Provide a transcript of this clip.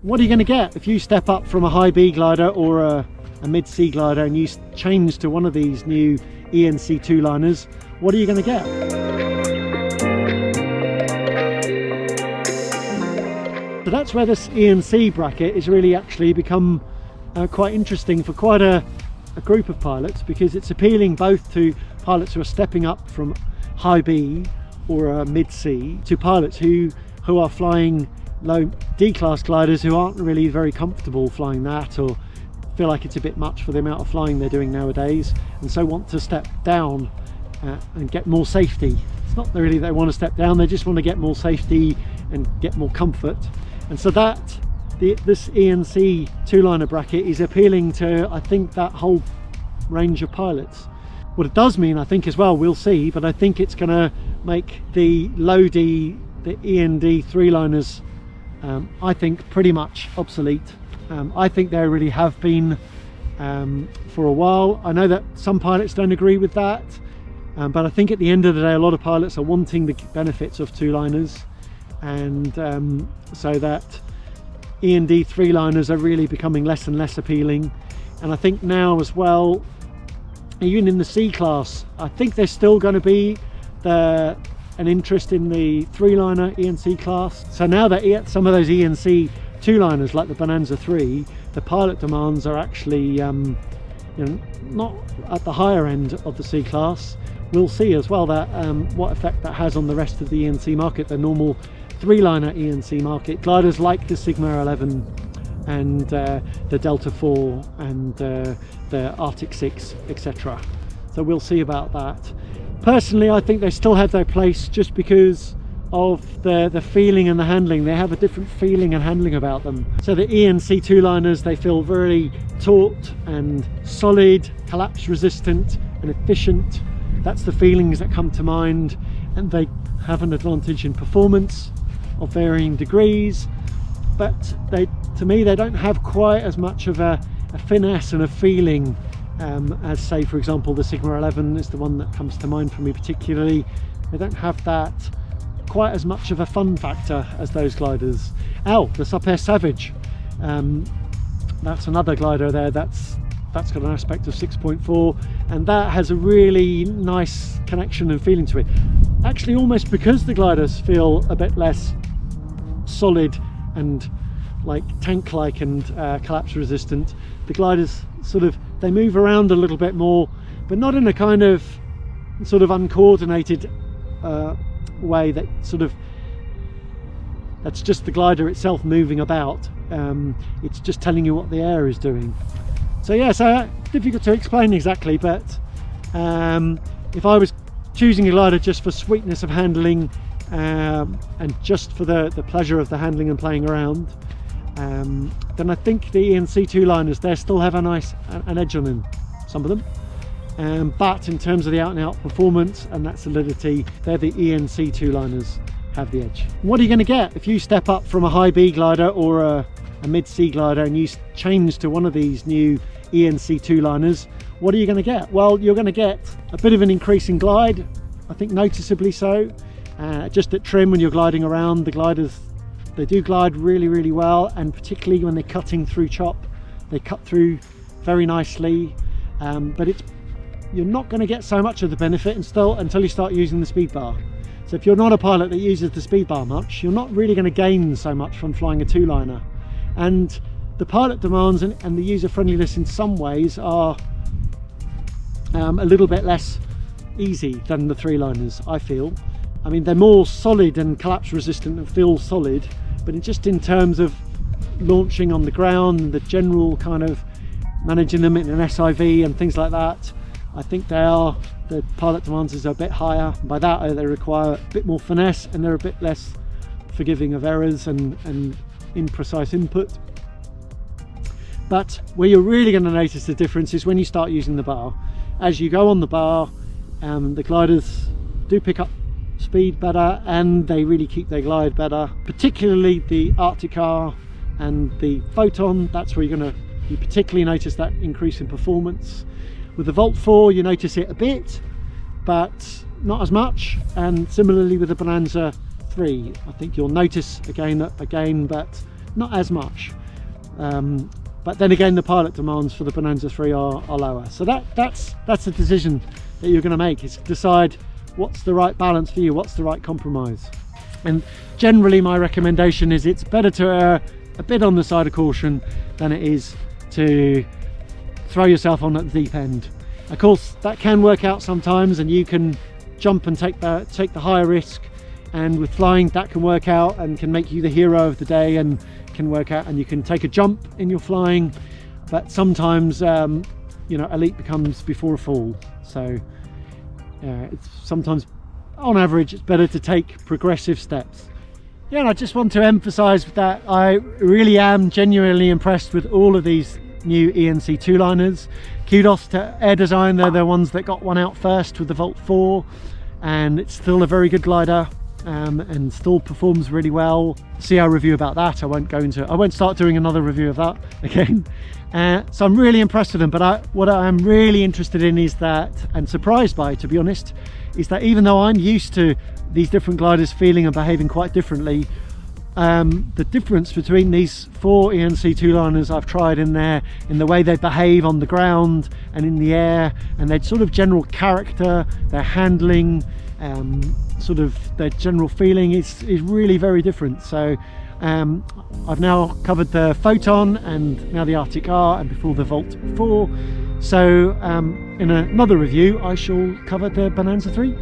What are you going to get if you step up from a high B glider or a mid-C glider and you change to one of these new ENC two-liners? What are you going to get? So that's where this ENC bracket is really actually become quite interesting for quite a group of pilots, because it's appealing both to pilots who are stepping up from high B or mid-C to pilots who are flying low D-class gliders who aren't really very comfortable flying that, or feel like it's a bit much for the amount of flying they're doing nowadays, and so want to step down and get more safety. It's not really they want to step down, they just want to get more safety and get more comfort. And so this ENC two-liner bracket is appealing to, I think, that whole range of pilots. What it does mean, I think, as well, we'll see, but I think it's going to make the low D, the END three-liners, I think, pretty much obsolete. I think they really have been for a while. I know that some pilots don't agree with that, but I think at the end of the day a lot of pilots are wanting the benefits of two-liners, and so that END three-liners are really becoming less and less appealing. And I think now as well, even in the C class, I think there's still going to be an interest in the three-liner ENC class. So now that some of those ENC two-liners like the Bonanza 3, the pilot demands are actually not at the higher end of the C class. We'll see as well that what effect that has on the rest of the ENC market, the normal three-liner ENC market. Gliders like the Sigma 11 and the Delta 4 and the Arctic 6, etc. So we'll see about that. Personally, I think they still have their place just because of the feeling and the handling. They have a different feeling and handling about them. So the ENC two-liners, they feel very taut and solid, collapse resistant and efficient. That's the feelings that come to mind, and they have an advantage in performance of varying degrees, but to me they don't have quite as much of a finesse and a feeling as, say, for example, the Sigma 11 is the one that comes to mind for me particularly. They don't have that quite as much of a fun factor as those gliders. The Supair Savage, that's another glider there that's got an aspect of 6.4, and that has a really nice connection and feeling to it. Actually, almost because the gliders feel a bit less solid and like tank-like and collapse resistant, the gliders they move around a little bit more, but not in a kind of uncoordinated way that's just the glider itself moving about. It's just telling you what the air is doing. So yeah, so difficult to explain exactly, but if I was choosing a glider just for sweetness of handling and just for the pleasure of the handling and playing around, then I think the ENC two-liners, they still have an edge on them, some of them. But in terms of the out-and-out performance and that solidity, they're the ENC two-liners have the edge. What are you going to get if you step up from a high B glider or a mid-C glider and you change to one of these new ENC two-liners? What are you going to get? Well, you're going to get a bit of an increase in glide, I think noticeably so. Just at trim, when you're gliding around, the gliders, they do glide really, really well, and particularly when they're cutting through chop, they cut through very nicely. But you're not going to get so much of the benefit until you start using the speed bar. So if you're not a pilot that uses the speed bar much, you're not really going to gain so much from flying a two-liner. And the pilot demands and the user friendliness in some ways are a little bit less easy than the three-liners, I feel. I mean, they're more solid and collapse resistant and feel solid, but just in terms of launching on the ground and the general kind of managing them in an SIV and things like that, I think the pilot demands are a bit higher. By that, they require a bit more finesse, and they're a bit less forgiving of errors and imprecise input. But where you're really going to notice the difference is when you start using the bar. As you go on the bar, the gliders do pick up speed better, and they really keep their glide better, particularly the Arctic R and the Photon. That's where you particularly notice that increase in performance. With the Volt 4, you notice it a bit, but not as much. And similarly with the Bonanza 3, I think you'll notice again, but not as much. But then again, the pilot demands for the Bonanza 3 are lower. So that's a decision that you're going to make, is decide what's the right balance for you, what's the right compromise. And generally my recommendation is it's better to err a bit on the side of caution than it is to throw yourself on at the deep end. Of course, that can work out sometimes, and you can jump and take the higher risk, and with flying that can work out and can make you the hero of the day, and can work out, and you can take a jump in your flying. But sometimes you know, elite becomes before a fall. So it's sometimes, on average, it's better to take progressive steps. Yeah, and I just want to emphasize that I really am genuinely impressed with all of these new ENC two-liners. Kudos to Air Design, they're the ones that got one out first with the Volt 4, and it's still a very good glider, and still performs really well. See our review about that. I won't start doing another review of that again. So I'm really impressed with them, but what I'm really interested in is that, and surprised by, to be honest, is that even though I'm used to these different gliders feeling and behaving quite differently, the difference between these 4 ENC two-liners I've tried in the way they behave on the ground and in the air, and their sort of general character, their handling, sort of their general feeling is really very different. So I've now covered the Photon and now the Arctic R, and before the Volt 4. So in another review I shall cover the Bonanza 3.